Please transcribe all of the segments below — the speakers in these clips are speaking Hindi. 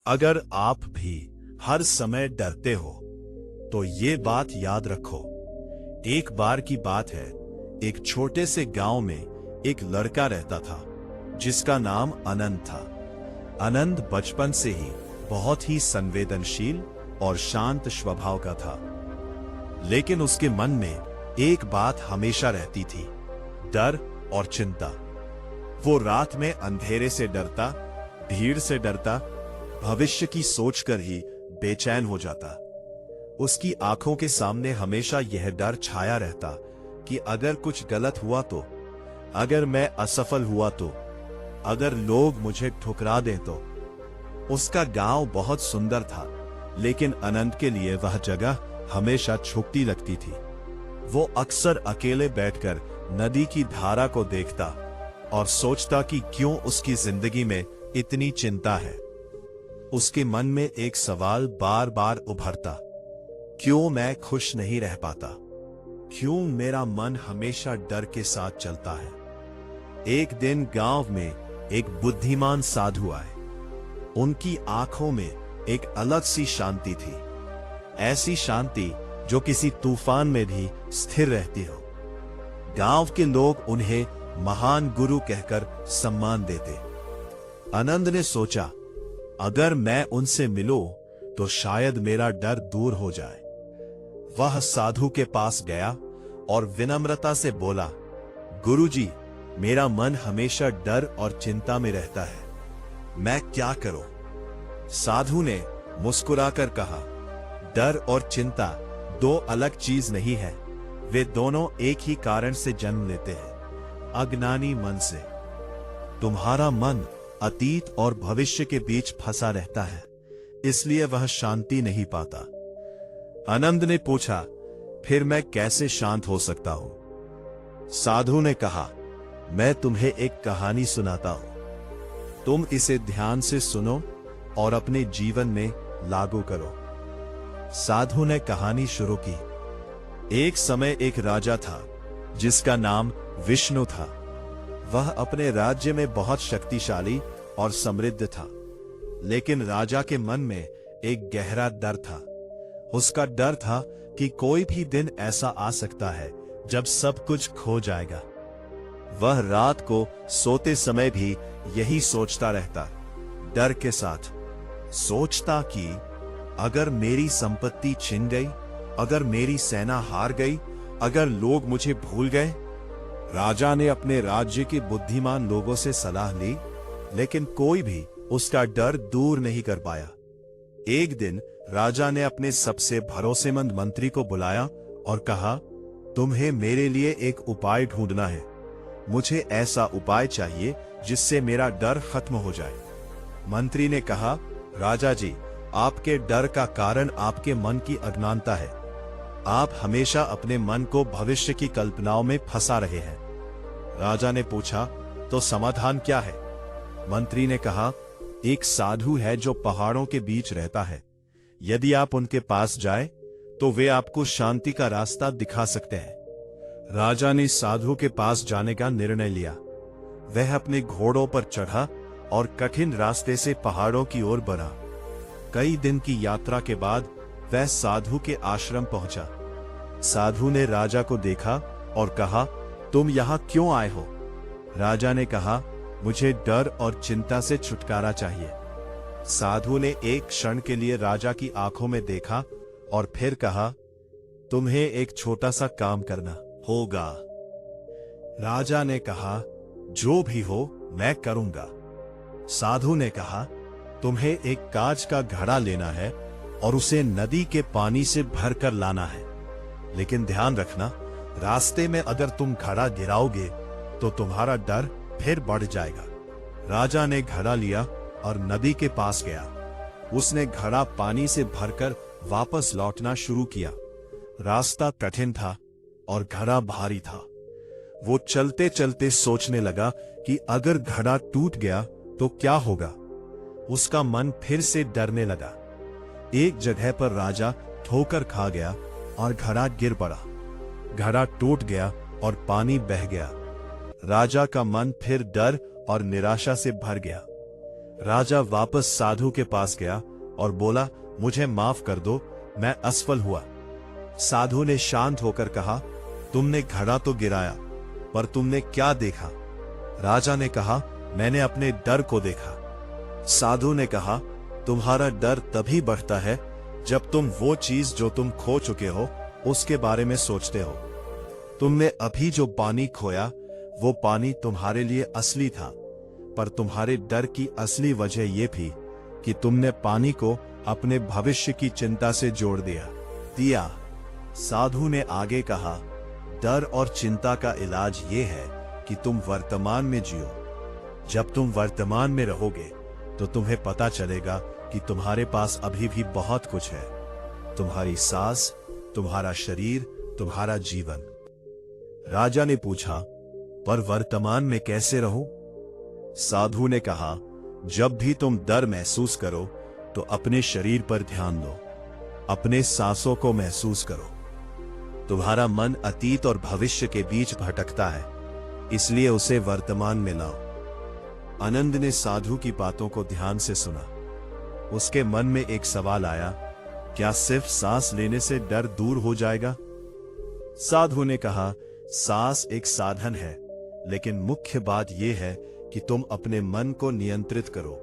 अगर आप भी हर समय डरते हो तो ये बात याद रखो। एक बार की बात है, एक छोटे से गांव में एक लड़का रहता था जिसका नाम आनंद था। आनंद बचपन से ही बहुत ही संवेदनशील और शांत स्वभाव का था, लेकिन उसके मन में एक बात हमेशा रहती थी, डर और चिंता। वो रात में अंधेरे से डरता, भीड़ से डरता, भविष्य की सोचकर ही बेचैन हो जाता। उसकी आंखों के सामने हमेशा यह डर छाया रहता कि अगर कुछ गलत हुआ तो, अगर मैं असफल हुआ तो, अगर लोग मुझे ठुकरा दें तो। उसका गांव बहुत सुंदर था, लेकिन आनंद के लिए वह जगह हमेशा छुपती लगती थी। वो अक्सर अकेले बैठकर नदी की धारा को देखता और सोचता कि क्यों उसकी जिंदगी में इतनी चिंता है। उसके मन में एक सवाल बार बार उभरता, क्यों मैं खुश नहीं रह पाता? क्यों मेरा मन हमेशा डर के साथ चलता है? एक दिन गांव में एक बुद्धिमान साधु आए। उनकी आंखों में एक अलग सी शांति थी, ऐसी शांति जो किसी तूफान में भी स्थिर रहती हो। गांव के लोग उन्हें महान गुरु कहकर सम्मान देते। आनंद ने सोचा, अगर मैं उनसे मिलूं तो शायद मेरा डर दूर हो जाए। वह साधु के पास गया और विनम्रता से बोला, गुरुजी, मेरा मन हमेशा डर और चिंता में रहता है, मैं क्या करूं? साधु ने मुस्कुराकर कहा, डर और चिंता दो अलग चीज नहीं है, वे दोनों एक ही कारण से जन्म लेते हैं, अज्ञानी मन से। तुम्हारा मन अतीत और भविष्य के बीच फंसा रहता है, इसलिए वह शांति नहीं पाता। आनंद ने पूछा, फिर मैं कैसे शांत हो सकता हूं? साधु ने कहा, मैं तुम्हें एक कहानी सुनाता हूं, तुम इसे ध्यान से सुनो और अपने जीवन में लागू करो। साधु ने कहानी शुरू की। एक समय एक राजा था जिसका नाम विष्णु था। वह अपने राज्य में बहुत शक्तिशाली और समृद्ध था, लेकिन राजा के मन में एक गहरा डर था। उसका डर था कि कोई भी दिन ऐसा आ सकता है जब सब कुछ खो जाएगा। वह रात को सोते समय भी यही सोचता रहता, डर के साथ सोचता कि अगर मेरी संपत्ति छिन गई, अगर मेरी सेना हार गई, अगर लोग मुझे भूल गए। राजा ने अपने राज्य के बुद्धिमान लोगों से सलाह ली, लेकिन कोई भी उसका डर दूर नहीं कर पाया। एक दिन राजा ने अपने सबसे भरोसेमंद मंत्री को बुलाया और कहा, तुम्हें मेरे लिए एक उपाय ढूंढना है। मुझे ऐसा उपाय चाहिए जिससे मेरा डर खत्म हो जाए। मंत्री ने कहा, राजा जी, आपके डर का कारण आपके मन की अज्ञानता है। आप हमेशा अपने मन को भविष्य की कल्पनाओं में फंसा रहे हैं। राजा ने पूछा, तो समाधान क्या है? मंत्री ने कहा, एक साधु है जो पहाड़ों के बीच रहता है। यदि आप उनके पास जाए तो वे आपको शांति का रास्ता दिखा सकते हैं। राजा ने साधु के पास जाने का निर्णय लिया। वह अपने घोड़ों पर चढ़ा और कठिन रास्ते से पहाड़ों की ओर बढ़ा। कई दिन की यात्रा के बाद वह साधु के आश्रम पहुंचा। साधु ने राजा को देखा और कहा, तुम यहां क्यों आए हो? राजा ने कहा, मुझे डर और चिंता से छुटकारा चाहिए। साधु ने एक क्षण के लिए राजा की आंखों में देखा और फिर कहा, तुम्हें एक छोटा सा काम करना होगा। राजा ने कहा, जो भी हो मैं करूंगा। साधु ने कहा, तुम्हें एक कांच का घड़ा लेना है और उसे नदी के पानी से भरकर लाना है, लेकिन ध्यान रखना, रास्ते में अगर तुम घड़ा गिराओगे तो तुम्हारा डर फिर बढ़ जाएगा। राजा ने घड़ा लिया और नदी के पास गया। उसने घड़ा पानी से भरकर वापस लौटना शुरू किया। रास्ता कठिन था और घड़ा भारी था। वो चलते चलते सोचने लगा कि अगर घड़ा टूट गया तो क्या होगा। उसका मन फिर से डरने लगा। एक जगह पर राजा ठोकर खा गया और घड़ा गिर पड़ा। घड़ा टूट गया और पानी बह गया। राजा का मन फिर डर और निराशा से भर गया। राजा वापस साधु के पास गया और बोला, मुझे माफ कर दो, मैं असफल हुआ। साधु ने शांत होकर कहा, तुमने घड़ा तो गिराया, पर तुमने क्या देखा? राजा ने कहा, मैंने अपने डर को देखा। साधु ने कहा, तुम्हारा डर तभी बढ़ता है जब तुम वो चीज जो तुम खो चुके हो उसके बारे में सोचते हो। तुमने अभी जो पानी खोया वो पानी तुम्हारे लिए असली था, पर तुम्हारे डर की असली वजह यह थी कि तुमने पानी को अपने भविष्य की चिंता से जोड़ दिया। साधु ने आगे कहा, डर और चिंता का इलाज ये है कि तुम वर्तमान में जियो। जब तुम वर्तमान में रहोगे तो तुम्हें पता चलेगा कि तुम्हारे पास अभी भी बहुत कुछ है, तुम्हारी सांस, तुम्हारा शरीर, तुम्हारा जीवन। राजा ने पूछा, पर वर्तमान में कैसे रहूं? साधु ने कहा, जब भी तुम डर महसूस करो तो अपने शरीर पर ध्यान दो, अपने सांसों को महसूस करो। तुम्हारा मन अतीत और भविष्य के बीच भटकता है, इसलिए उसे वर्तमान में लाओ। आनंद ने साधु की बातों को ध्यान से सुना। उसके मन में एक सवाल आया, क्या सिर्फ सांस लेने से डर दूर हो जाएगा? साधु ने कहा, सांस एक साधन है, लेकिन मुख्य बात यह है कि तुम अपने मन को नियंत्रित करो।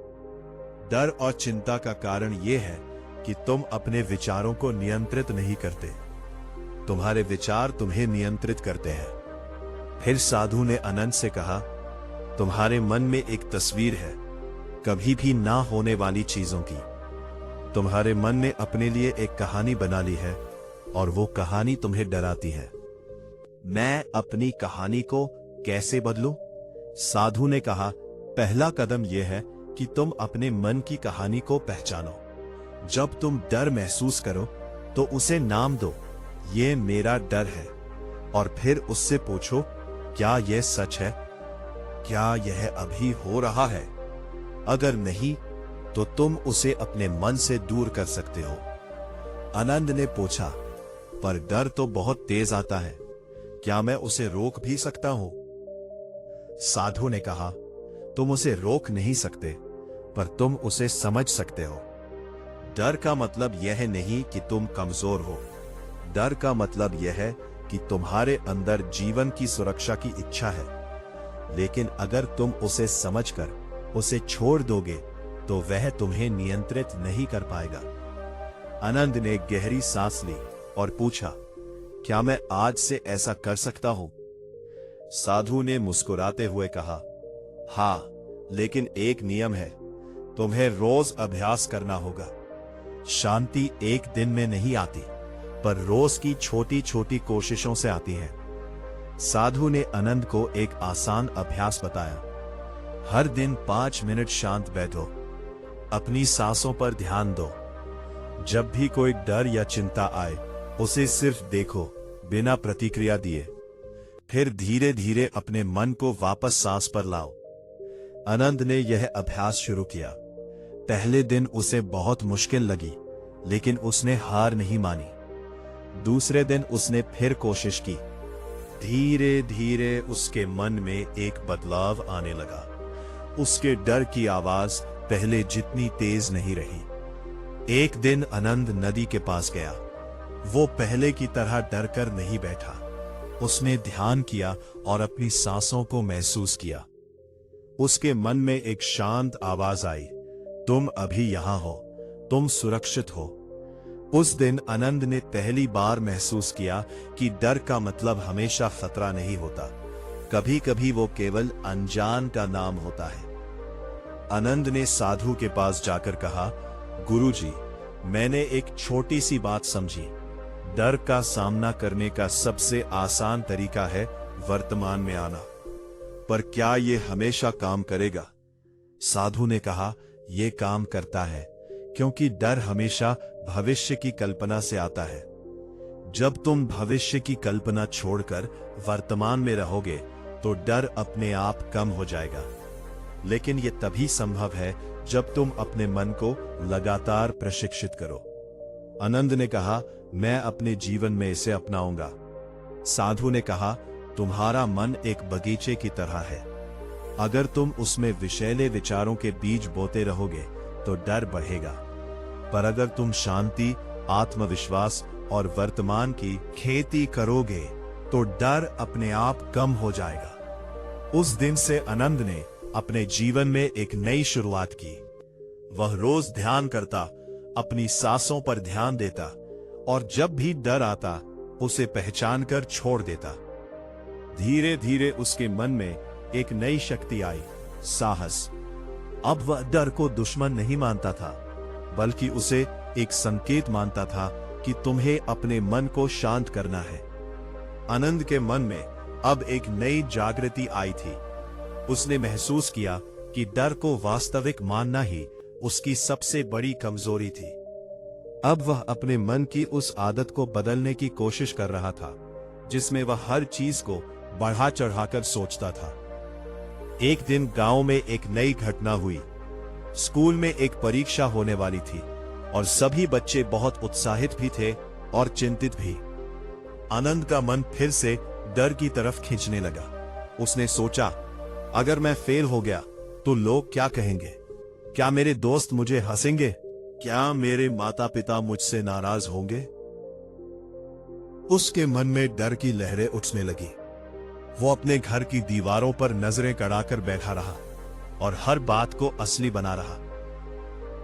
डर और चिंता का कारण यह है कि तुम अपने विचारों को नियंत्रित नहीं करते, तुम्हारे विचार तुम्हें नियंत्रित करते हैं। फिर साधु ने आनंद से कहा, तुम्हारे मन में एक तस्वीर है, कभी भी ना होने वाली चीजों की। तुम्हारे मन ने अपने लिए एक कहानी बना ली है और वो कहानी तुम्हें डराती है। मैं अपनी कहानी को कैसे बदलूं? साधु ने कहा, पहला कदम यह है कि तुम अपने मन की कहानी को पहचानो। जब तुम डर महसूस करो तो उसे नाम दो, ये मेरा डर है, और फिर उससे पूछो, क्या यह सच है? क्या यह अभी हो रहा है? अगर नहीं, तो तुम उसे अपने मन से दूर कर सकते हो। आनंद ने पूछा, पर डर तो बहुत तेज आता है, क्या मैं उसे रोक भी सकता हूं? साधु ने कहा, तुम उसे रोक नहीं सकते, पर तुम उसे समझ सकते हो। डर का मतलब यह नहीं कि तुम कमजोर हो, डर का मतलब यह है कि तुम्हारे अंदर जीवन की सुरक्षा की इच्छा है। लेकिन अगर तुम उसे समझकर उसे छोड़ दोगे तो वह तुम्हें नियंत्रित नहीं कर पाएगा। आनंद ने गहरी सांस ली और पूछा, क्या मैं आज से ऐसा कर सकता हूं? साधु ने मुस्कुराते हुए कहा, हाँ, लेकिन एक नियम है, तुम्हें रोज अभ्यास करना होगा। शांति एक दिन में नहीं आती, पर रोज की छोटी छोटी कोशिशों से आती है। साधु ने आनंद को एक आसान अभ्यास बताया। हर दिन 5 मिनट शांत बैठो, अपनी सांसों पर ध्यान दो। जब भी कोई डर या चिंता आए, उसे सिर्फ देखो, बिना प्रतिक्रिया दिए। फिर धीरे धीरे अपने मन को वापस सांस पर लाओ। आनंद ने यह अभ्यास शुरू किया। पहले दिन उसे बहुत मुश्किल लगी, लेकिन उसने हार नहीं मानी। दूसरे दिन उसने फिर कोशिश की। धीरे धीरे उसके मन में एक बदलाव आने लगा। उसके डर की आवाज पहले जितनी तेज नहीं रही। एक दिन आनंद नदी के पास गया। वो पहले की तरह डरकर नहीं बैठा। उसने ध्यान किया और अपनी सांसों को महसूस किया। उसके मन में एक शांत आवाज आई, तुम अभी यहां हो, तुम सुरक्षित हो। उस दिन आनंद ने पहली बार महसूस किया कि डर का मतलब हमेशा खतरा नहीं होता, कभी कभी वो केवल अनजान का नाम होता है। आनंद ने साधु के पास जाकर कहा, गुरुजी, मैंने एक छोटी सी बात समझी। डर का सामना करने का सबसे आसान तरीका है वर्तमान में आना। पर क्या ये हमेशा काम करेगा? साधु ने कहा, यह काम करता है, क्योंकि डर हमेशा भविष्य की कल्पना से आता है। जब तुम भविष्य की कल्पना छोड़कर वर्तमान में रहोगे तो डर अपने आप कम हो जाएगा। लेकिन यह तभी संभव है जब तुम अपने मन को लगातार प्रशिक्षित करो। आनंद ने कहा, मैं अपने जीवन में इसे अपनाऊंगा। साधु ने कहा, तुम्हारा मन एक बगीचे की तरह है। अगर तुम उसमें विषैले विचारों के बीज बोते रहोगे तो डर बढ़ेगा, पर अगर तुम शांति, आत्मविश्वास और वर्तमान की खेती करोगे तो डर अपने आप कम हो जाएगा। उस दिन से आनंद ने अपने जीवन में एक नई शुरुआत की। वह रोज ध्यान करता, अपनी सांसों पर ध्यान देता और जब भी डर आता उसे पहचान कर छोड़ देता। धीरे धीरे उसके मन में एक नई शक्ति आई, साहस। अब वह डर को दुश्मन नहीं मानता था, बल्कि उसे एक संकेत मानता था कि तुम्हें अपने मन को शांत करना है। आनंद के मन में अब एक नई जागृति आई थी। उसने महसूस किया कि डर को वास्तविक मानना ही उसकी सबसे बड़ी कमजोरी थी। अब वह अपने मन की उस आदत को बदलने की कोशिश कर रहा था जिसमें वह हर चीज को बढ़ा चढ़ाकर सोचता था। एक दिन गांव में एक नई घटना हुई। स्कूल में एक परीक्षा होने वाली थी और सभी बच्चे बहुत उत्साहित भी थे और चिंतित भी। आनंद का मन फिर से डर की तरफ खींचने लगा। उसने सोचा, अगर मैं फेल हो गया तो लोग क्या कहेंगे? क्या मेरे दोस्त मुझे हंसेंगे? क्या मेरे माता पिता मुझसे नाराज होंगे? उसके मन में डर की लहरें उठने लगी। वो अपने घर की दीवारों पर नजरें गड़ाकर बैठा रहा और हर बात को असली बना रहा।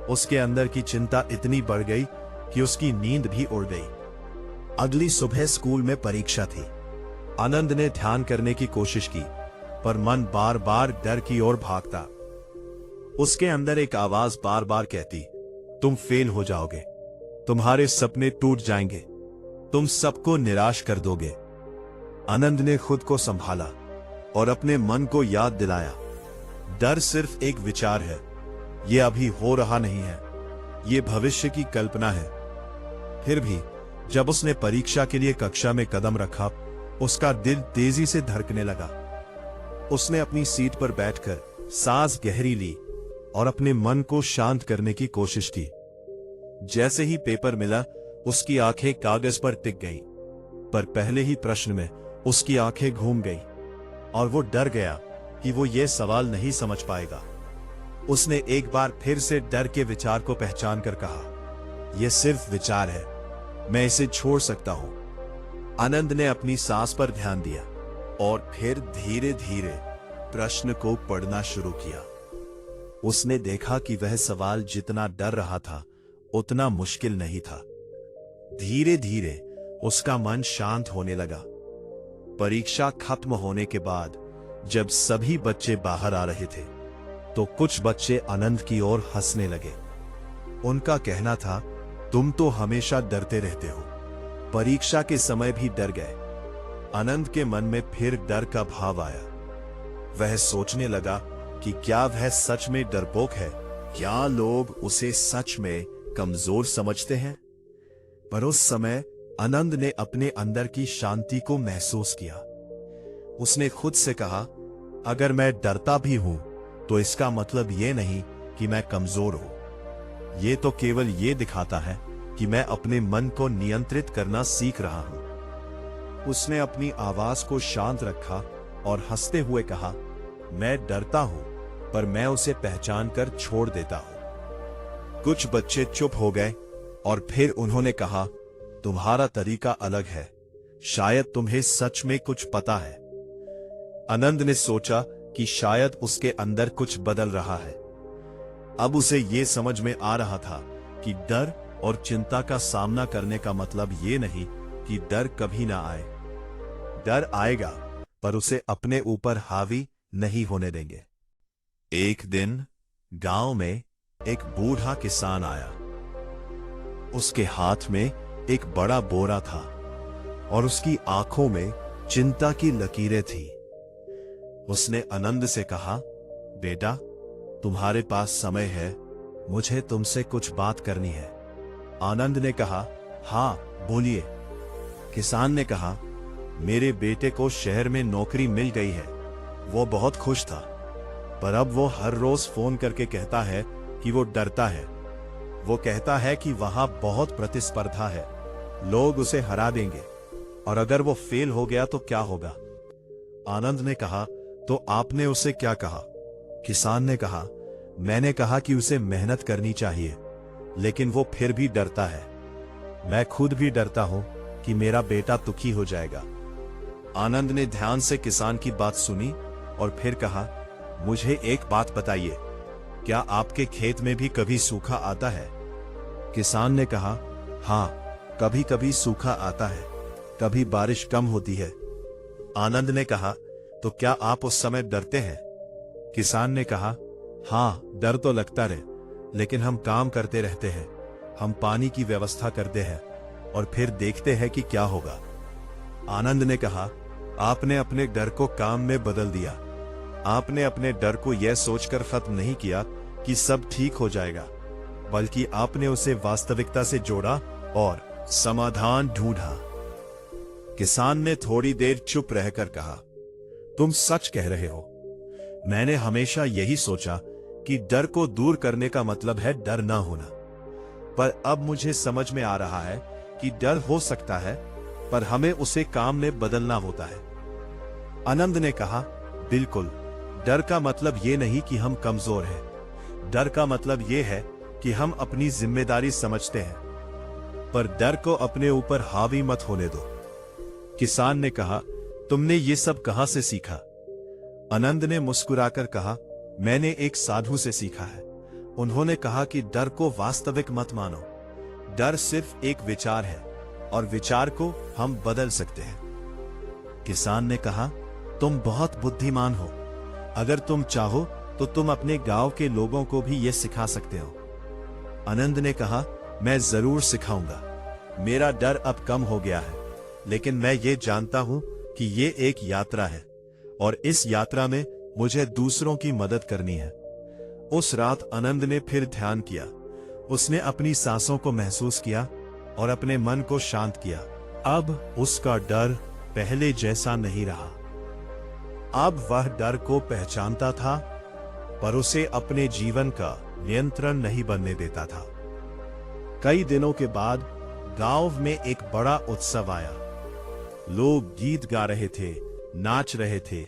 उसके अंदर की चिंता इतनी बढ़ गई कि उसकी नींद भी उड़ गई। अगली सुबह स्कूल में परीक्षा थी। आनंद ने ध्यान करने की कोशिश की, पर मन बार बार डर की ओर भागता। उसके अंदर एक आवाज बार बार कहती, तुम फेल हो जाओगे, तुम्हारे सपने टूट जाएंगे, तुम सबको निराश कर दोगे। आनंद ने खुद को संभाला और अपने मन को याद दिलाया, डर सिर्फ एक विचार है, यह अभी हो रहा नहीं है, यह भविष्य की कल्पना है। फिर भी जब उसने परीक्षा के लिए कक्षा में कदम रखा, उसका दिल तेजी से धड़कने लगा। उसने अपनी सीट पर बैठकर सांस गहरी ली और अपने मन को शांत करने की कोशिश की। जैसे ही पेपर मिला, उसकी आंखें कागज पर टिक गईं, पर पहले ही प्रश्न में उसकी आंखें घूम गईं और वो डर गया कि वो ये सवाल नहीं समझ पाएगा। उसने एक बार फिर से डर के विचार को पहचान कर कहा, यह सिर्फ विचार है, मैं इसे छोड़ सकता हूं। आनंद ने अपनी सांस पर ध्यान दिया और फिर धीरे धीरे प्रश्न को पढ़ना शुरू किया। उसने देखा कि वह सवाल जितना डर रहा था उतना मुश्किल नहीं था। धीरे धीरे उसका मन शांत होने लगा। परीक्षा खत्म होने के बाद जब सभी बच्चे बाहर आ रहे थे तो कुछ बच्चे आनंद की ओर हंसने लगे। उनका कहना था, तुम तो हमेशा डरते रहते हो, परीक्षा के समय भी डर गए। आनंद के मन में फिर डर का भाव आया। वह सोचने लगा कि क्या वह सच में डरपोक है, क्या लोग उसे सच में कमजोर समझते हैं? पर उस समय आनंद ने अपने अंदर की शांति को महसूस किया। उसने खुद से कहा, अगर मैं डरता भी हूं तो इसका मतलब यह नहीं कि मैं कमजोर हूं। यह तो केवल ये दिखाता है कि मैं अपने मन को नियंत्रित करना सीख रहा हूं। उसने अपनी आवाज को शांत रखा और हंसते हुए कहा, मैं डरता हूं, पर मैं उसे पहचान कर छोड़ देता हूं। कुछ बच्चे चुप हो गए और फिर उन्होंने कहा, तुम्हारा तरीका अलग है, शायद तुम्हें सच में कुछ पता है। आनंद ने सोचा कि शायद उसके अंदर कुछ बदल रहा है। अब उसे यह समझ में आ रहा था कि डर और चिंता का सामना करने का मतलब ये नहीं कि डर कभी ना आए। डर आएगा, पर उसे अपने ऊपर हावी नहीं होने देंगे। एक दिन गांव में एक बूढ़ा किसान आया। उसके हाथ में एक बड़ा बोरा था और उसकी आंखों में चिंता की लकीरें थी। उसने आनंद से कहा, बेटा, तुम्हारे पास समय है, मुझे तुमसे कुछ बात करनी है। आनंद ने कहा, हाँ बोलिए। किसान ने कहा, मेरे बेटे को शहर में नौकरी मिल गई है, वो बहुत खुश था, पर अब वो हर रोज फोन करके कहता है कि वो डरता है। वो कहता है कि वहां बहुत प्रतिस्पर्धा है, लोग उसे हरा देंगे और अगर वो फेल हो गया तो क्या होगा? आनंद ने कहा, तो आपने उसे क्या कहा? किसान ने कहा, मैंने कहा कि उसे मेहनत करनी चाहिए, लेकिन वो फिर भी डरता है। मैं खुद भी डरता हूं कि मेरा बेटा दुखी हो जाएगा। आनंद ने ध्यान से किसान की बात सुनी और फिर कहा, मुझे एक बात बताइए, क्या आपके खेत में भी कभी सूखा आता है? किसान ने कहा, हाँ, कभी कभी सूखा आता है, कभी बारिश कम होती है। आनंद ने कहा, तो क्या आप उस समय डरते हैं? किसान ने कहा, हाँ, डर तो लगता रहे, लेकिन हम काम करते रहते हैं। हम पानी की व्यवस्था करते हैं और फिर देखते हैं कि क्या होगा। आनंद ने कहा, आपने अपने डर को काम में बदल दिया। आपने अपने डर को यह सोचकर खत्म नहीं किया कि सब ठीक हो जाएगा, बल्कि आपने उसे वास्तविकता से जोड़ा और समाधान ढूंढा। किसान ने थोड़ी देर चुप रहकर कहा, तुम सच कह रहे हो। मैंने हमेशा यही सोचा कि डर को दूर करने का मतलब है डर ना होना, पर अब मुझे समझ में आ रहा है कि डर हो सकता है, पर हमें उसे काम में बदलना होता है। आनंद ने कहा, बिल्कुल, डर का मतलब ये नहीं कि हम कमजोर हैं। डर का मतलब ये है कि हम अपनी जिम्मेदारी समझते हैं, पर डर को अपने ऊपर हावी मत होने दो। किसान ने कहा, तुमने ये सब कहां से सीखा? आनंद ने मुस्कुराकर कहा, मैंने एक साधु से सीखा है। उन्होंने कहा कि डर को वास्तविक मत मानो। डर सिर्फ एक विचार है और विचार को हम बदल सकते हैं। किसान ने कहा, तुम बहुत बुद्धिमान हो। अगर तुम चाहो तो तुम अपने गांव के लोगों को भी यह सिखा सकते हो। आनंद ने कहा, मैं जरूर सिखाऊंगा। मेरा डर अब कम हो गया है, लेकिन मैं ये जानता हूं कि ये एक यात्रा है और इस यात्रा में मुझे दूसरों की मदद करनी है। उस रात आनंद ने फिर ध्यान किया। उसने अपनी सांसों को महसूस किया और अपने मन को शांत किया। अब उसका डर पहले जैसा नहीं रहा। अब वह डर को पहचानता था, पर उसे अपने जीवन का नियंत्रण नहीं बनने देता था। कई दिनों के बाद गांव में एक बड़ा उत्सव आया। लोग गीत गा रहे थे, नाच रहे थे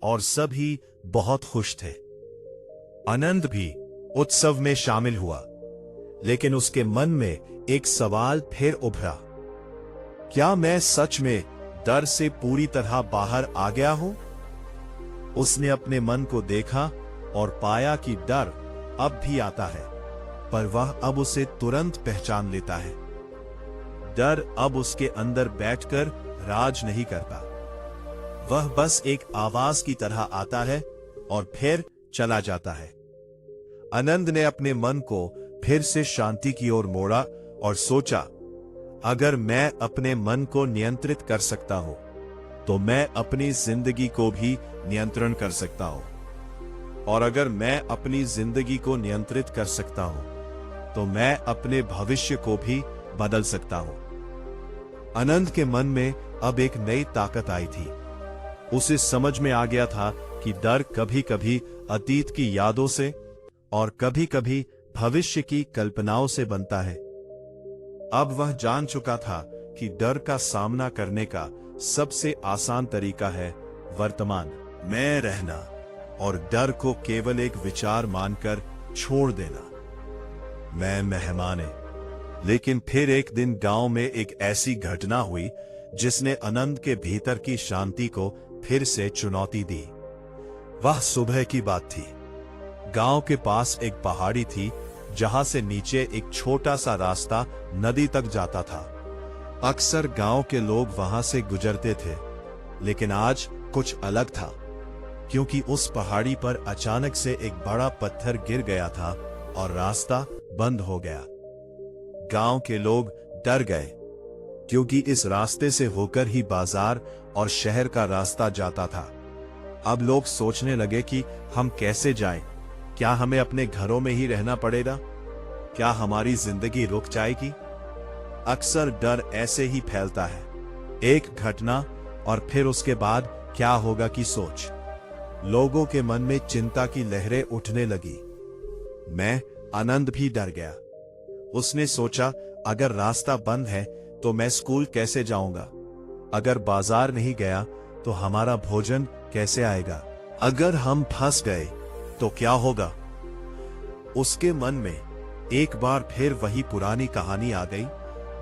और सभी बहुत खुश थे। आनंद भी उत्सव में शामिल हुआ, लेकिन उसके मन में एक सवाल फिर उभरा, क्या मैं सच में डर से पूरी तरह बाहर आ गया हूं? उसने अपने मन को देखा और पाया कि डर अब भी आता है, पर वह अब उसे तुरंत पहचान लेता है। डर अब उसके अंदर बैठकर राज नहीं करता। वह बस एक आवाज की तरह आता है और फिर चला जाता है। आनंद ने अपने मन को फिर से शांति की ओर मोड़ा और सोचा, अगर मैं अपने मन को नियंत्रित कर सकता हूं, तो मैं अपनी जिंदगी को भी नियंत्रण कर सकता हूं। और अगर मैं अपनी जिंदगी को नियंत्रित कर सकता हूं, तो मैं अपने भविष्य को भी बदल सकता हूं। आनंद के मन में अब एक नई ताकत आई थी। उसे समझ में आ गया था कि डर कभी कभी अतीत की यादों से और कभी कभी भविष्य की कल्पनाओं से बनता है। अब वह जान चुका था कि डर का सामना करने का सबसे आसान तरीका है वर्तमान में रहना और डर को केवल एक विचार मानकर छोड़ देना। मैं मेहमान है। लेकिन फिर एक दिन गांव में एक ऐसी घटना हुई जिसने आनंद के भीतर की शांति को फिर से चुनौती दी। वह सुबह की बात थी। गांव के पास एक पहाड़ी थी जहां से नीचे एक छोटा सा रास्ता नदी तक जाता था। अक्सर गांव के लोग वहां से गुजरते थे, लेकिन आज कुछ अलग था, क्योंकि उस पहाड़ी पर अचानक से एक बड़ा पत्थर गिर गया था और रास्ता बंद हो गया। गांव के लोग डर गए, क्योंकि इस रास्ते से होकर ही बाजार और शहर का रास्ता जाता था। अब लोग सोचने लगे कि हम कैसे जाएं? क्या हमें अपने घरों में ही रहना पड़ेगा? क्या हमारी जिंदगी रुक जाएगी? अक्सर डर ऐसे ही फैलता है, एक घटना और फिर उसके बाद क्या होगा की सोच। लोगों के मन में चिंता की लहरें उठने लगी। मैं आनंद भी डर गया। उसने सोचा, अगर रास्ता बंद है तो मैं स्कूल कैसे जाऊंगा? अगर बाजार नहीं गया तो हमारा भोजन कैसे आएगा? अगर हम फंस गए तो क्या होगा? उसके मन में एक बार फिर वही पुरानी कहानी आ गई,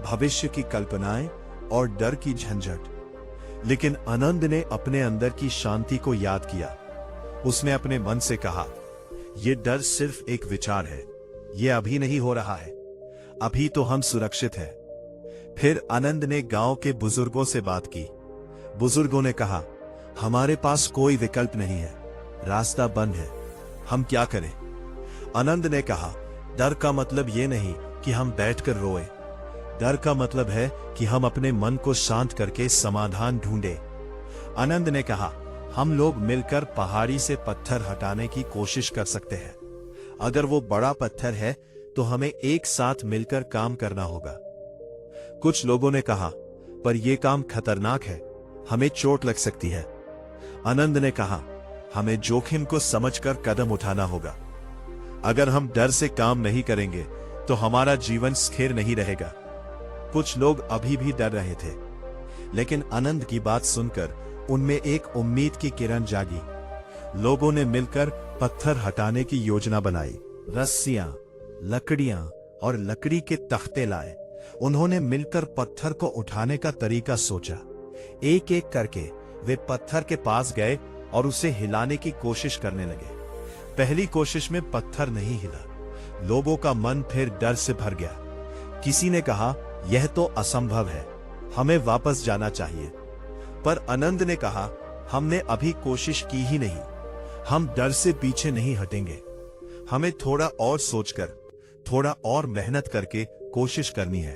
भविष्य की कल्पनाएं और डर की झंझट। लेकिन आनंद ने अपने अंदर की शांति को याद किया। उसने अपने मन से कहा, यह डर सिर्फ एक विचार है, यह अभी नहीं हो रहा है, अभी तो हम सुरक्षित हैं। फिर आनंद ने गांव के बुजुर्गों से बात की। बुजुर्गों ने कहा, हमारे पास कोई विकल्प नहीं है, रास्ता बंद है, हम क्या करें? आनंद ने कहा, डर का मतलब यह नहीं कि हम बैठकर रोए, डर का मतलब है कि हम अपने मन को शांत करके समाधान ढूंढे। आनंद ने कहा, हम लोग मिलकर पहाड़ी से पत्थर हटाने की कोशिश कर सकते हैं। अगर वो बड़ा पत्थर है तो हमें एक साथ मिलकर काम करना होगा। कुछ लोगों ने कहा, पर यह काम खतरनाक है, हमें चोट लग सकती है। आनंद ने कहा, हमें जोखिम को समझकर कदम उठाना होगा। अगर हम डर से काम नहीं करेंगे तो हमारा जीवन स्थिर नहीं रहेगा। कुछ लोग अभी भी डर रहे थे, लेकिन आनंद की बात सुनकर उनमें एक उम्मीद की किरण जागी। लोगों ने मिलकर पत्थर हटाने की योजना बनाई। रस्सियां, लकड़ियां और लकड़ी के तख्ते लाए। उन्होंने मिलकर पत्थर को उठाने का तरीका सोचा। एक एक करके वे पत्थर के पास गए और उसे हिलाने की कोशिश करने लगे। पहली कोशिश में पत्थर नहीं हिला। लोगों का मन फिर डर से भर गया। किसी ने कहा, यह तो असंभव है, हमें वापस जाना चाहिए। पर आनंद ने कहा, हमने अभी कोशिश की ही नहीं, हम डर से पीछे नहीं हटेंगे। हमें थोड़ा और सोचकर, थोड़ा और मेहनत करके कोशिश करनी है।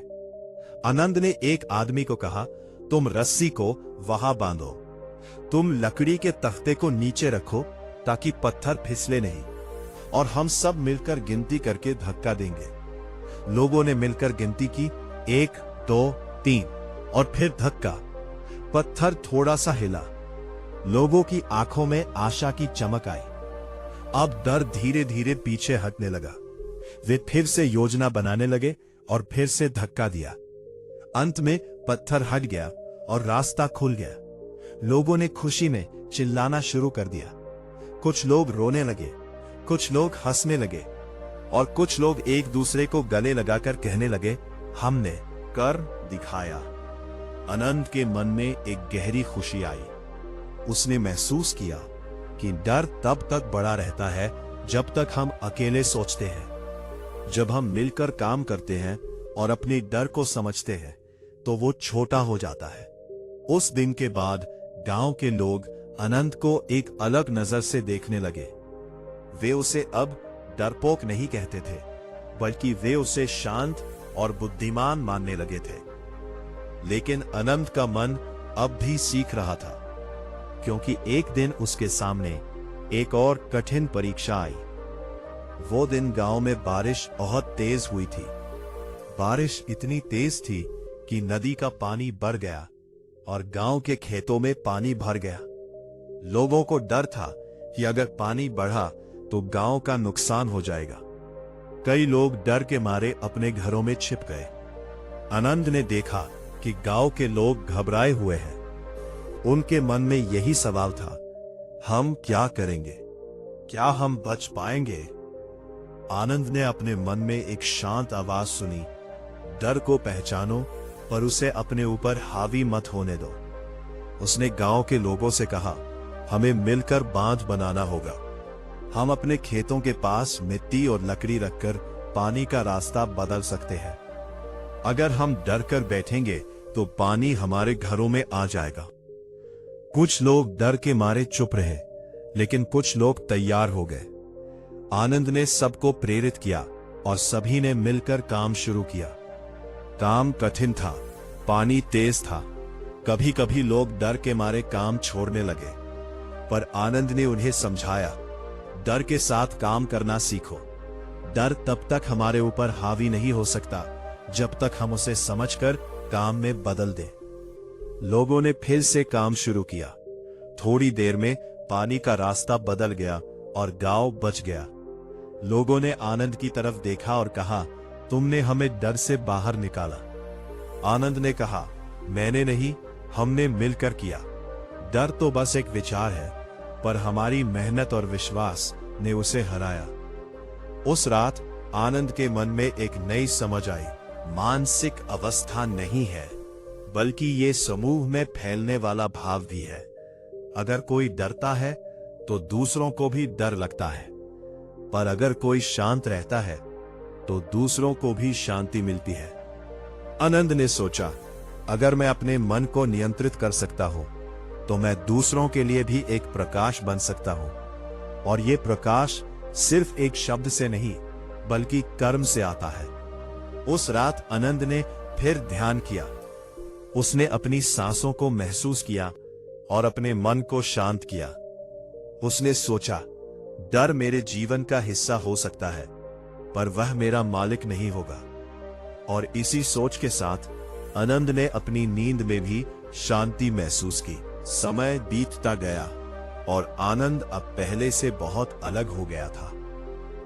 आनंद ने एक आदमी को कहा, तुम रस्सी को वहां बांधो, तुम लकड़ी के तख्ते को नीचे रखो ताकि पत्थर फिसले नहीं, और हम सब मिलकर गिनती करके धक्का देंगे। लोगों ने मिलकर गिनती की, 1 2 3 और फिर धक्का। पत्थर थोड़ा सा हिला। लोगों की आंखों में आशा की चमक आई। अब डर धीरे धीरे पीछे हटने लगा। वे फिर से योजना बनाने लगे और फिर से धक्का दिया। अंत में पत्थर हट गया और रास्ता खुल गया। लोगों ने खुशी में चिल्लाना शुरू कर दिया। कुछ लोग रोने लगे, कुछ लोग हंसने लगे और कुछ लोग एक दूसरे को गले लगाकर कहने लगे, हमने कर दिखाया। आनंद के मन में एक गहरी खुशी आई। उसने महसूस किया कि डर तब तक बड़ा रहता है जब तक हम अकेले सोचते हैं। जब हम मिलकर काम करते हैं और अपने डर को समझते हैं तो वो छोटा हो जाता है। उस दिन के बाद गांव के लोग आनंद को एक अलग नजर से देखने लगे। वे उसे अब डरपोक नहीं कहते थे, बल्कि वे उसे शांत और बुद्धिमान मानने लगे थे। लेकिन आनंद का मन अब भी सीख रहा था, क्योंकि एक दिन उसके सामने एक और कठिन परीक्षा आई। वो दिन गांव में बारिश बहुत तेज हुई थी। बारिश इतनी तेज थी कि नदी का पानी बढ़ गया और गांव के खेतों में पानी भर गया। लोगों को डर था कि अगर पानी बढ़ा तो गांव का नुकसान हो जाएगा। कई लोग डर के मारे अपने घरों में छिप गए। आनंद ने देखा कि गांव के लोग घबराए हुए हैं। उनके मन में यही सवाल था, हम क्या करेंगे? क्या हम बच पाएंगे? आनंद ने अपने मन में एक शांत आवाज सुनी, डर को पहचानो पर उसे अपने ऊपर हावी मत होने दो। उसने गांव के लोगों से कहा, हमें मिलकर बांध बनाना होगा। हम अपने खेतों के पास मिट्टी और लकड़ी रखकर पानी का रास्ता बदल सकते हैं। अगर हम डर कर बैठेंगे तो पानी हमारे घरों में आ जाएगा। कुछ लोग डर के मारे चुप रहे, लेकिन कुछ लोग तैयार हो गए। आनंद ने सबको प्रेरित किया और सभी ने मिलकर काम शुरू किया। काम कठिन था, पानी तेज था, कभी कभी लोग डर के मारे काम छोड़ने लगे, पर आनंद ने उन्हें समझाया, डर के साथ काम करना सीखो। डर तब तक हमारे ऊपर हावी नहीं हो सकता जब तक हम उसे समझकर काम में बदल दें। लोगों ने फिर से काम शुरू किया। थोड़ी देर में पानी का रास्ता बदल गया और गांव बच गया। लोगों ने आनंद की तरफ देखा और कहा, तुमने हमें डर से बाहर निकाला। आनंद ने कहा, मैंने नहीं, हमने मिलकर किया। डर तो बस एक विचार है, पर हमारी मेहनत और विश्वास ने उसे हराया। उस रात आनंद के मन में एक नई समझ आई। मानसिक अवस्था नहीं है, बल्कि ये समूह में फैलने वाला भाव भी है। अगर कोई डरता है तो दूसरों को भी डर लगता है, पर अगर कोई शांत रहता है तो दूसरों को भी शांति मिलती है। आनंद ने सोचा, अगर मैं अपने मन को नियंत्रित कर सकता हूं, तो मैं दूसरों के लिए भी एक प्रकाश बन सकता हूं। और ये प्रकाश सिर्फ एक शब्द से नहीं, बल्कि कर्म से आता है। उस रात आनंद ने फिर ध्यान किया। उसने अपनी सांसों को महसूस किया और अपने मन को शांत किया। उसने सोचा, डर मेरे जीवन का हिस्सा हो सकता है, पर वह मेरा मालिक नहीं होगा। और इसी सोच के साथ आनंद ने अपनी नींद में भी शांति महसूस की। समय बीतता गया और आनंद अब पहले से बहुत अलग हो गया था।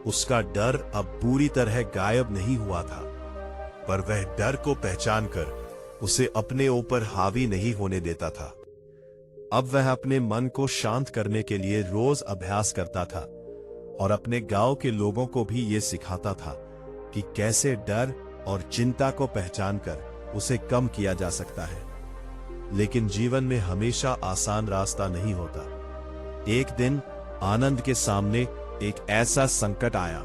उसका डर अब पूरी तरह गायब नहीं हुआ था, पर वह डर को पहचान कर उसे अपने ऊपर हावी नहीं होने देता था। अब वह अपने मन को शांत करने के लिए रोज अभ्यास करता था और अपने गांव के लोगों को भी ये सिखाता था कि कैसे डर और चिंता को पहचानकर उसे कम किया जा सकता है। लेकिन जीवन में हमेशा आसान रास्ता नहीं होता। एक दिन आनंद के सामने एक ऐसा संकट आया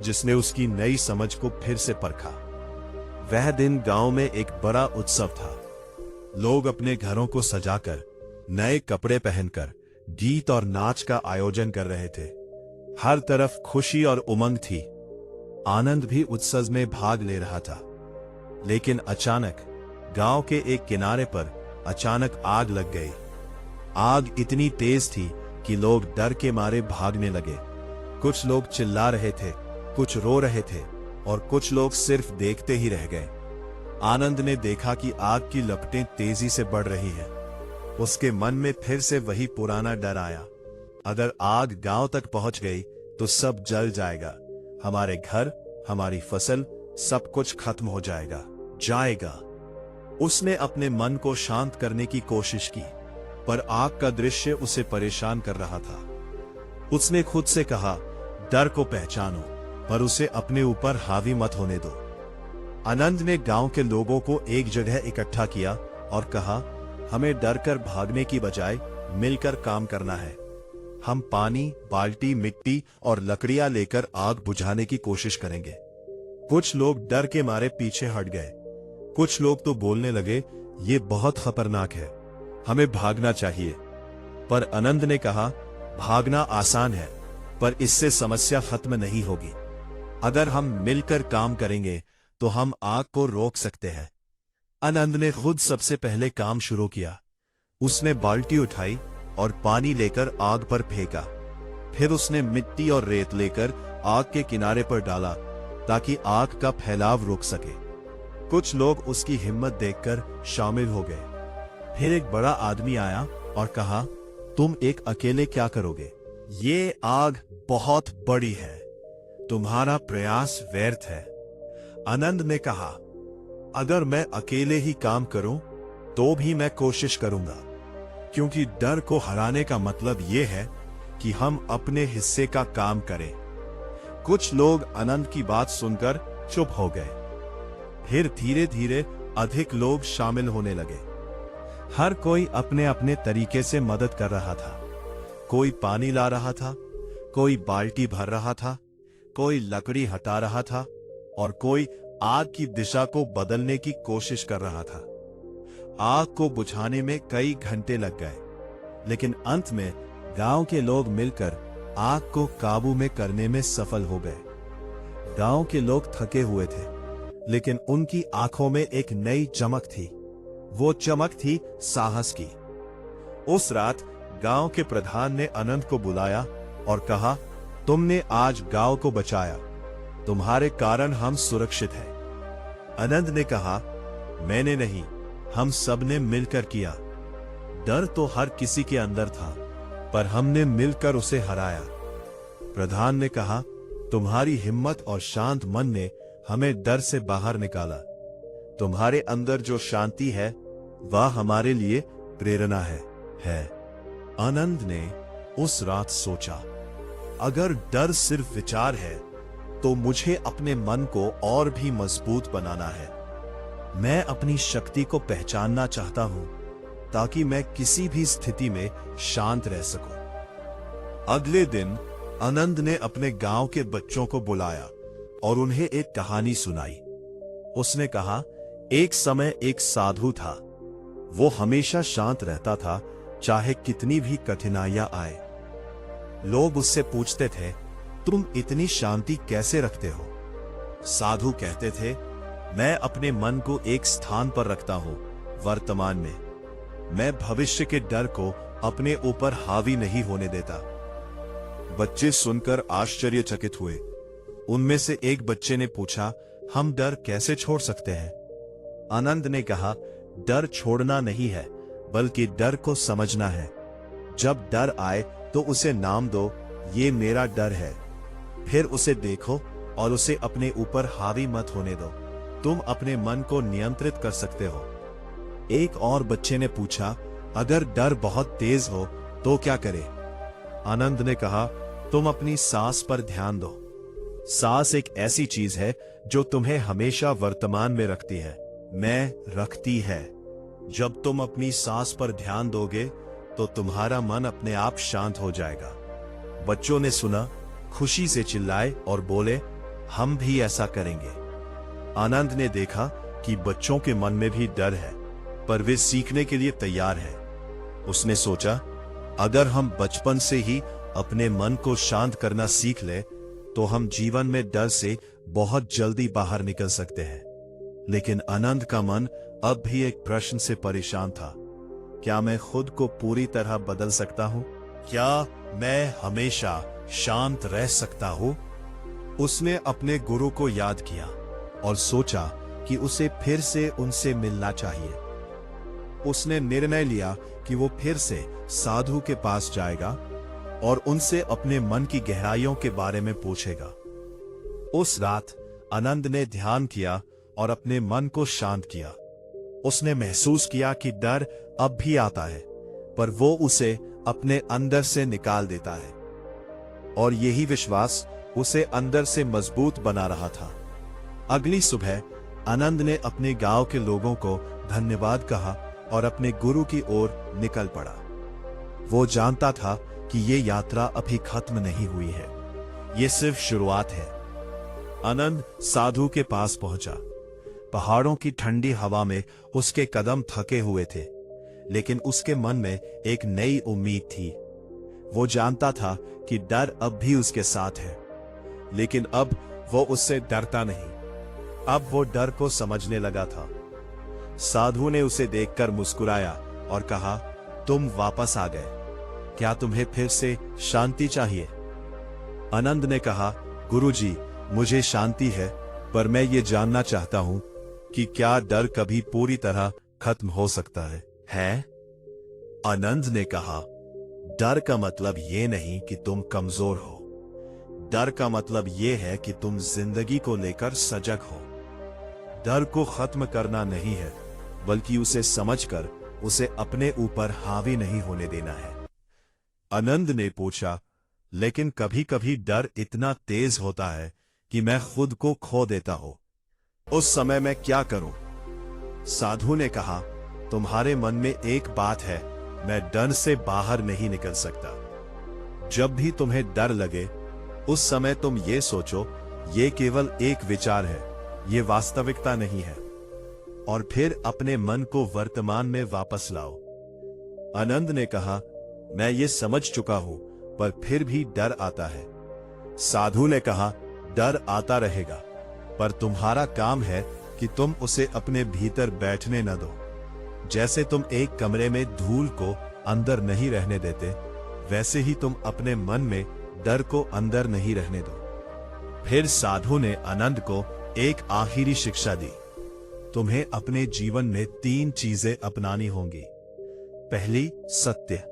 जिसने उसकी नई समझ को फिर से परखा। वह दिन गांव में एक बड़ा उत्सव था। लोग अपने घरों को सजाकर, नए कपड़े पहनकर गीत और नाच का आयोजन कर रहे थे। हर तरफ खुशी और उमंग थी। आनंद भी उत्सव में भाग ले रहा था। लेकिन अचानक गांव के एक किनारे पर अचानक आग लग गई। आग इतनी तेज थी कि लोग डर के मारे भागने लगे। कुछ लोग चिल्ला रहे थे, कुछ रो रहे थे और कुछ लोग सिर्फ देखते ही रह गए। आनंद ने देखा कि आग की लपटें तेजी से बढ़ रही हैं। उसके मन में फिर से वही पुराना डर आया, अगर आग गांव तक पहुंच गई तो सब जल जाएगा। हमारे घर, हमारी फसल, सब कुछ खत्म हो जाएगा। उसने अपने मन को शांत करने की कोशिश की, पर आग का दृश्य उसे परेशान कर रहा था। उसने खुद से कहा, डर को पहचानो, पर उसे अपने ऊपर हावी मत होने दो। आनंद ने गांव के लोगों को एक जगह इकट्ठा किया और कहा, हमें डरकर भागने की बजाय मिलकर काम करना है। हम पानी, बाल्टी, मिट्टी और लकड़ियां लेकर आग बुझाने की कोशिश करेंगे। कुछ लोग डर के मारे पीछे हट गए। कुछ लोग तो बोलने लगे, ये बहुत खतरनाक है, हमें भागना चाहिए। पर आनंद ने कहा, भागना आसान है, पर इससे समस्या खत्म नहीं होगी। अगर हम मिलकर काम करेंगे तो हम आग को रोक सकते हैं। आनंद ने खुद सबसे पहले काम शुरू किया। उसने बाल्टी उठाई और पानी लेकर आग पर फेंका। फिर उसने मिट्टी और रेत लेकर आग के किनारे पर डाला ताकि आग का फैलाव रुक सके। कुछ लोग उसकी हिम्मत देखकर शामिल हो गए। फिर एक बड़ा आदमी आया और कहा, तुम एक अकेले क्या करोगे? ये आग बहुत बड़ी है, तुम्हारा प्रयास व्यर्थ है। आनंद ने कहा, अगर मैं अकेले ही काम करूं तो भी मैं कोशिश करूंगा, क्योंकि डर को हराने का मतलब यह है कि हम अपने हिस्से का काम करें। कुछ लोग आनंद की बात सुनकर चुप हो गए। फिर धीरे धीरे अधिक लोग शामिल होने लगे। हर कोई अपने अपने तरीके से मदद कर रहा था। कोई पानी ला रहा था, कोई बाल्टी भर रहा था, कोई लकड़ी हटा रहा था और कोई आग की दिशा को बदलने की कोशिश कर रहा था। आग को बुझाने में कई घंटे लग गए, लेकिन अंत में गांव के लोग मिलकर आग को काबू में करने में सफल हो गए। गांव के लोग थके हुए थे, लेकिन उनकी आंखों में एक नई चमक थी। वो चमक थी साहस की। उस रात गांव के प्रधान ने आनंद को बुलाया और कहा, तुमने आज गांव को बचाया, तुम्हारे कारण हम सुरक्षित हैं। आनंद ने कहा, मैंने नहीं, हम सब ने मिलकर किया। डर तो हर किसी के अंदर था, पर हमने मिलकर उसे हराया। प्रधान ने कहा, तुम्हारी हिम्मत और शांत मन ने हमें डर से बाहर निकाला। तुम्हारे अंदर जो शांति है वह हमारे लिए प्रेरणा है। आनंद ने उस रात सोचा, अगर डर सिर्फ विचार है तो मुझे अपने मन को और भी मजबूत बनाना है। मैं अपनी शक्ति को पहचानना चाहता हूं ताकि मैं किसी भी स्थिति में शांत रह सकूं। अगले दिन आनंद ने अपने गांव के बच्चों को बुलाया और उन्हें एक कहानी सुनाई। उसने कहा, एक समय एक साधु था। वो हमेशा शांत रहता था, चाहे कितनी भी कठिनाइयां आए। लोग उससे पूछते थे, तुम इतनी शांति कैसे रखते हो? साधु कहते थे, मैं अपने मन को एक स्थान पर रखता हूं, वर्तमान में। मैं भविष्य के डर को अपने ऊपर हावी नहीं होने देता। बच्चे सुनकर आश्चर्यचकित हुए। उनमें से एक बच्चे ने पूछा, हम डर कैसे छोड़ सकते हैं? आनंद ने कहा, डर छोड़ना नहीं है, बल्कि डर को समझना है। जब डर आए तो उसे नाम दो, ये मेरा डर है। फिर उसे देखो और उसे अपने ऊपर हावी मत होने दो। तुम अपने मन को नियंत्रित कर सकते हो। एक और बच्चे ने पूछा, अगर डर बहुत तेज हो तो क्या करें? आनंद ने कहा, तुम अपनी सांस पर ध्यान दो। सांस एक ऐसी चीज है जो तुम्हें हमेशा वर्तमान में रखती है, मैं रखती है। जब तुम अपनी सांस पर ध्यान दोगे तो तुम्हारा मन अपने आप शांत हो जाएगा। बच्चों ने सुना, खुशी से चिल्लाए और बोले, हम भी ऐसा करेंगे। आनंद ने देखा कि बच्चों के मन में भी डर है, पर वे सीखने के लिए तैयार हैं। उसने सोचा, अगर हम बचपन से ही अपने मन को शांत करना सीख ले तो हम जीवन में डर से बहुत जल्दी बाहर निकल सकते हैं। लेकिन आनंद का मन अब भी एक प्रश्न से परेशान था, क्या मैं खुद को पूरी तरह बदल सकता हूं? क्या मैं हमेशा शांत रह सकता हूं? उसने अपने गुरु को याद किया और सोचा कि उसे फिर से उनसे मिलना चाहिए। उसने निर्णय लिया कि वो फिर से साधु के पास जाएगा और उनसे अपने मन की गहराइयों के बारे में पूछेगा। उस रात आनंद ने ध्यान किया और अपने मन को शांत किया। उसने महसूस किया कि डर अब भी आता है, पर वो उसे अपने अंदर से निकाल देता है, और यही विश्वास उसे अंदर से मजबूत बना रहा था। अगली सुबह आनंद ने अपने गांव के लोगों को धन्यवाद कहा और अपने गुरु की ओर निकल पड़ा। वो जानता था कि ये यात्रा अभी खत्म नहीं हुई है, ये सिर्फ शुरुआत है। आनंद साधु के पास पहुंचा। पहाड़ों की ठंडी हवा में उसके कदम थके हुए थे, लेकिन उसके मन में एक नई उम्मीद थी। वो जानता था कि डर अब भी उसके साथ है, लेकिन अब वो उससे डरता नहीं। अब वो डर को समझने लगा था। साधु ने उसे देखकर मुस्कुराया और कहा, तुम वापस आ गए। क्या तुम्हें फिर से शांति चाहिए? आनंद ने कहा, गुरुजी, मुझे शांति है, पर मैं ये जानना चाहता हूं कि क्या डर कभी पूरी तरह खत्म हो सकता है? आनंद ने कहा, डर का मतलब ये नहीं कि तुम कमजोर हो। डर का मतलब ये है कि तुम जिंदगी को लेकर सजग हो। डर को खत्म करना नहीं है, बल्कि उसे समझकर उसे अपने ऊपर हावी नहीं होने देना है। आनंद ने पूछा, लेकिन कभी कभी डर इतना तेज होता है कि मैं खुद को खो देता हूं। उस समय मैं क्या करूं? साधु ने कहा, तुम्हारे मन में एक बात है, मैं डर से बाहर नहीं निकल सकता। जब भी तुम्हें डर लगे, उस समय तुम ये सोचो, ये केवल एक विचार है, ये वास्तविकता नहीं है, और फिर अपने मन को वर्तमान में वापस लाओ। आनंद ने कहा, मैं ये समझ चुका हूं, पर फिर भी डर आता है। साधु ने कहा, डर आता रहेगा, पर तुम्हारा काम है कि तुम उसे अपने भीतर बैठने न दो। जैसे तुम एक कमरे में धूल को अंदर नहीं रहने देते, वैसे ही तुम अपने मन में डर को अंदर नहीं रहने दो। फिर साधु ने आनंद को एक आखिरी शिक्षा दी। तुम्हें अपने जीवन में 3 चीजें अपनानी होंगी। पहली सत्य,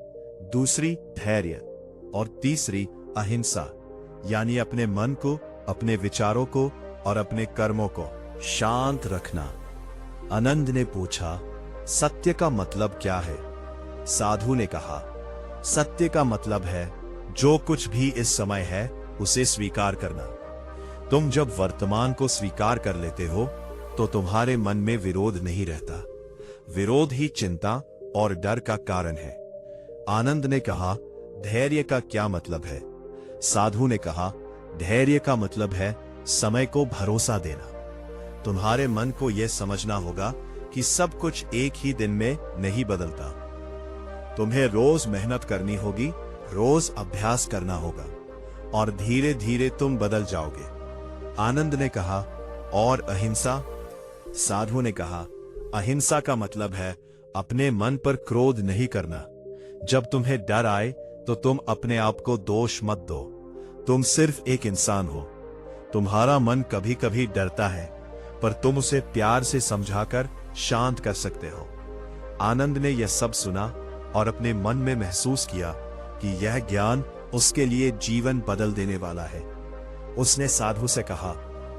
दूसरी धैर्य, और तीसरी अहिंसा, यानी अपने मन को, अपने विचारों को और अपने कर्मों को शांत रखना। आनंद ने पूछा, सत्य का मतलब क्या है? साधु ने कहा, सत्य का मतलब है जो कुछ भी इस समय है उसे स्वीकार करना। तुम जब वर्तमान को स्वीकार कर लेते हो तो तुम्हारे मन में विरोध नहीं रहता। विरोध ही चिंता और डर का कारण है। आनंद ने कहा, धैर्य का क्या मतलब है? साधु ने कहा, धैर्य का मतलब है समय को भरोसा देना। तुम्हारे मन को यह समझना होगा कि सब कुछ एक ही दिन में नहीं बदलता। तुम्हें रोज मेहनत करनी होगी, रोज अभ्यास करना होगा और धीरे धीरे तुम बदल जाओगे। आनंद ने कहा, और अहिंसा? साधु ने कहा, अहिंसा का मतलब है अपने मन पर क्रोध नहीं करना। जब तुम्हें डर आए तो तुम अपने आप को दोष मत दो। तुम सिर्फ एक इंसान हो। तुम्हारा मन कभी कभी डरता है, पर तुम उसे प्यार से समझाकर शांत कर सकते हो। आनंद ने यह सब सुना और अपने मन में महसूस किया कि यह ज्ञान उसके लिए जीवन बदल देने वाला है। उसने साधु से कहा,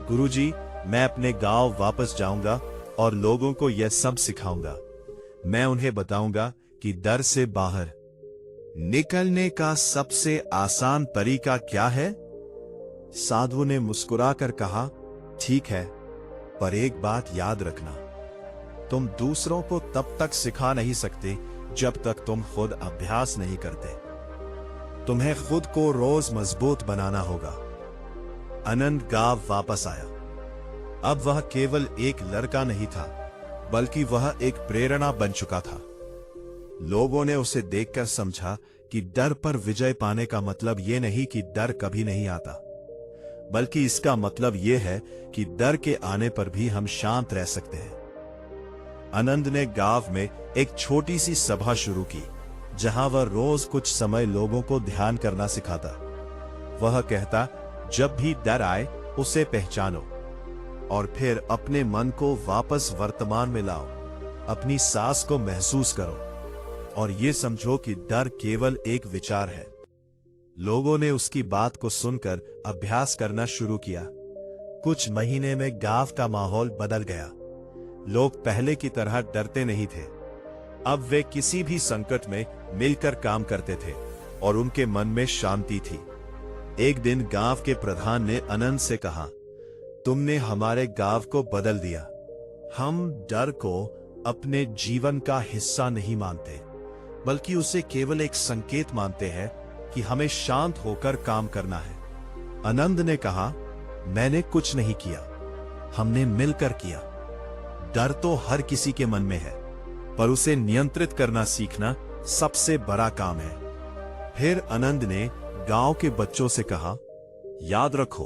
गुरुजी, मैं अपने गांव वापस जाऊंगा और लोगों को यह सब सिखाऊंगा। मैं उन्हें बताऊंगा कि डर से बाहर निकलने का सबसे आसान तरीका क्या है। साधु ने मुस्कुराकर कहा, ठीक है, पर एक बात याद रखना, तुम दूसरों को तब तक सिखा नहीं सकते जब तक तुम खुद अभ्यास नहीं करते। तुम्हें खुद को रोज मजबूत बनाना होगा। आनंद गांव वापस आया। अब वह केवल एक लड़का नहीं था, बल्कि वह एक प्रेरणा बन चुका था। लोगों ने उसे देखकर समझा कि डर पर विजय पाने का मतलब यह नहीं कि डर कभी नहीं आता, बल्कि इसका मतलब यह है कि डर के आने पर भी हम शांत रह सकते हैं। आनंद ने गांव में एक छोटी सी सभा शुरू की, जहां वह रोज कुछ समय लोगों को ध्यान करना सिखाता। वह कहता, जब भी डर आए उसे पहचानो और फिर अपने मन को वापस वर्तमान में लाओ। अपनी सांस को महसूस करो और ये समझो कि डर केवल एक विचार है। लोगों ने उसकी बात को सुनकर अभ्यास करना शुरू किया। कुछ महीने में गांव का माहौल बदल गया। लोग पहले की तरह डरते नहीं थे। अब वे किसी भी संकट में मिलकर काम करते थे और उनके मन में शांति थी। एक दिन गांव के प्रधान ने आनंद से कहा, तुमने हमारे गांव को बदल दिया। हम डर को अपने जीवन का हिस्सा नहीं मानते, बल्कि उसे केवल एक संकेत मानते हैं कि हमें शांत होकर काम करना है। आनंद ने कहा, मैंने कुछ नहीं किया, हमने मिलकर किया। डर तो हर किसी के मन में है, पर उसे नियंत्रित करना सीखना सबसे बड़ा काम है। फिर आनंद ने गांव के बच्चों से कहा, याद रखो,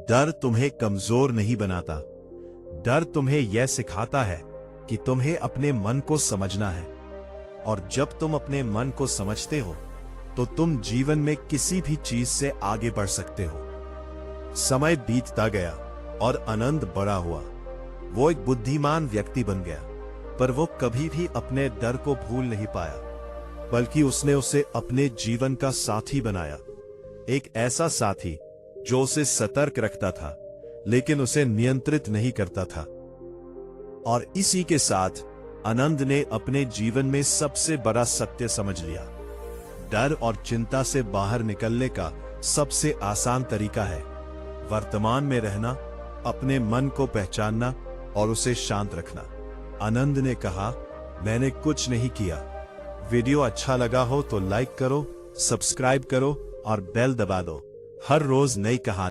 डर तुम्हें कमजोर नहीं बनाता। डर तुम्हें यह सिखाता है कि तुम्हें अपने मन को समझना है, और जब तुम अपने मन को समझते हो तो तुम जीवन में किसी भी चीज से आगे बढ़ सकते हो। समय बीतता गया और आनंद बड़ा हुआ। वो एक बुद्धिमान व्यक्ति बन गया, पर वो कभी भी अपने डर को भूल नहीं पाया, बल्कि उसने उसे अपने जीवन का साथी बनाया। एक ऐसा साथी जो उसे सतर्क रखता था, लेकिन उसे नियंत्रित नहीं करता था। और इसी के साथ आनंद ने अपने जीवन में सबसे बड़ा सत्य समझ लिया। डर और चिंता से बाहर निकलने का सबसे आसान तरीका है वर्तमान में रहना, अपने मन को पहचानना और उसे शांत रखना। आनंद ने कहा, मैंने कुछ नहीं किया। वीडियो अच्छा लगा हो तो लाइक करो, सब्सक्राइब करो और बेल दबा दो। हर रोज नई कहानी